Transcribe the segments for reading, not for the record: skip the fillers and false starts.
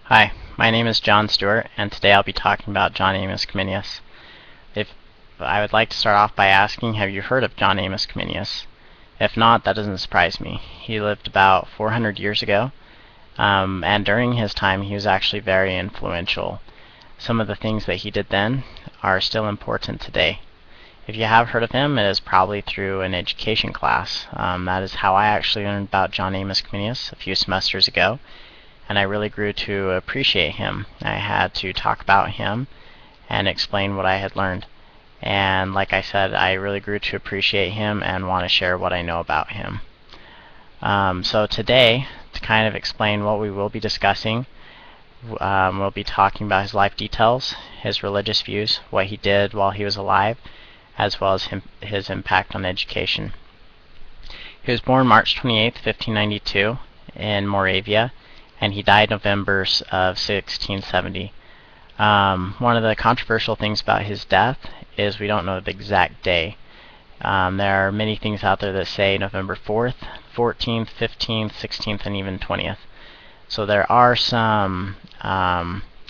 Hi, my name is John Stewart, and today I'll be talking about Jon Amos Comenius. If I would like to start off by asking, have you heard of Jon Amos Comenius? If not, that doesn't surprise me. He lived about 400 years ago, and during his time he was actually very influential. Some of the things that he did then are still important today. If you have heard of him, it is probably through an education class. That is how I actually learned about Jon Amos Comenius a few semesters ago, and I really grew to appreciate him. I had to talk about him and explain what I had learned. And like I said, I really grew to appreciate him and want to share what I know about him. So today, to kind of explain what we will be discussing, we'll be talking about his life details, his religious views, what he did while he was alive, as well as his impact on education. He was born March 28, 1592 in Moravia, and he died November of 1670. One of the controversial things about his death is we don't know the exact day. There are many things out there that say November 4th, 14th, 15th, 16th, and even 20th. So there are some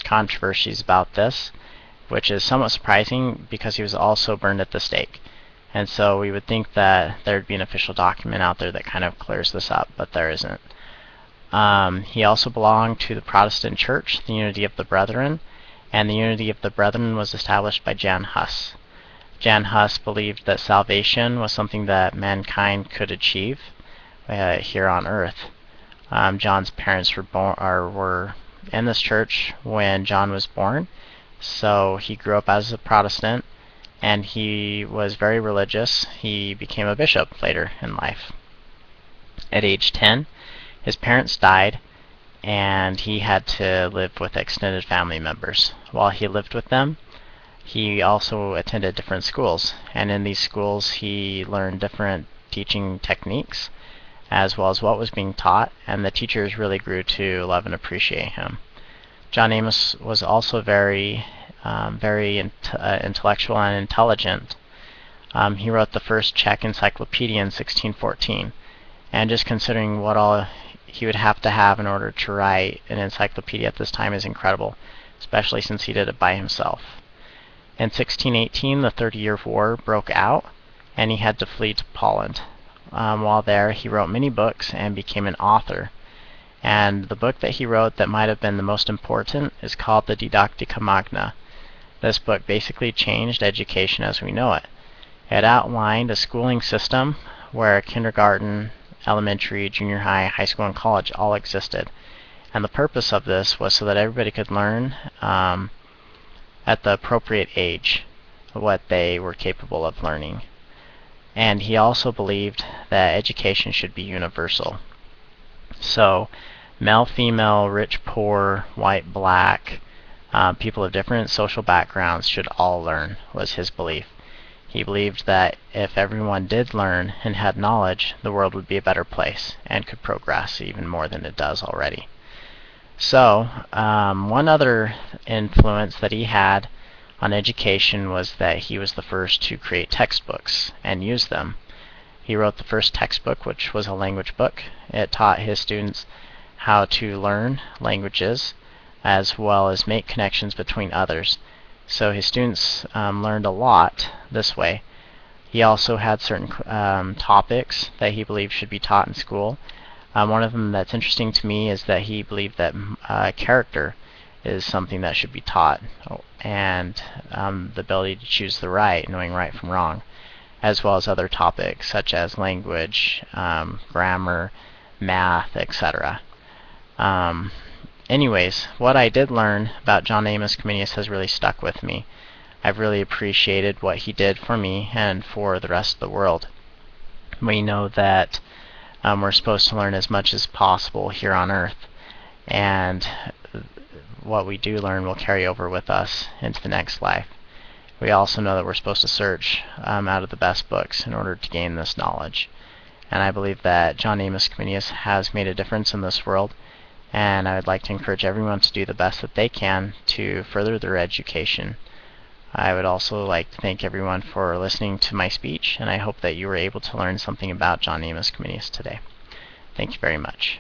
controversies about this, which is somewhat surprising because he was also burned at the stake. And so we would think that there would be an official document out there that kind of clears this up, but there isn't. He also belonged to the Protestant Church, the Unity of the Brethren, and the Unity of the Brethren was established by Jan Hus. Jan Hus believed that salvation was something that mankind could achieve here on earth. John's parents were in this church when John was born, so he grew up as a Protestant, and he was very religious. He became a bishop later in life. At age 10, his parents died, and he had to live with extended family members. While he lived with them, he also attended different schools, and in these schools he learned different teaching techniques as well as what was being taught, and the teachers really grew to love and appreciate him. Jon Amos was also very intellectual and intelligent. He wrote the first Czech encyclopedia in 1614, and just considering what all he would have to have in order to write an encyclopedia at this time is incredible, especially since he did it by himself. In 1618, the 30-Year War broke out, and he had to flee to Poland. While there, he wrote many books and became an author. And the book that he wrote that might have been the most important is called the Didactica Magna. This book basically changed education as we know it. It outlined a schooling system where kindergarten, elementary, junior high, high school, and college all existed. And the purpose of this was so that everybody could learn at the appropriate age what they were capable of learning. And he also believed that education should be universal. So male, female, rich, poor, white, black, people of different social backgrounds should all learn, was his belief. He believed that if everyone did learn and had knowledge, the world would be a better place and could progress even more than it does already. So, one other influence that he had on education was that he was the first to create textbooks and use them. He wrote the first textbook, which was a language book. It taught his students how to learn languages as well as make connections between others. So his students learned a lot this way. He also had certain topics that he believed should be taught in school. One of them that's interesting to me is that he believed that character is something that should be taught, and the ability to choose the right, knowing right from wrong, as well as other topics such as language, grammar, math, etc. Anyways, what I did learn about Jon Amos Comenius has really stuck with me. I've really appreciated what he did for me and for the rest of the world. We know that we're supposed to learn as much as possible here on earth, and what we do learn will carry over with us into the next life. We also know that we're supposed to search out of the best books in order to gain this knowledge. And I believe that Jon Amos Comenius has made a difference in this world, and I would like to encourage everyone to do the best that they can to further their education. I would also like to thank everyone for listening to my speech, and I hope that you were able to learn something about Jon Amos Comenius today. Thank you very much.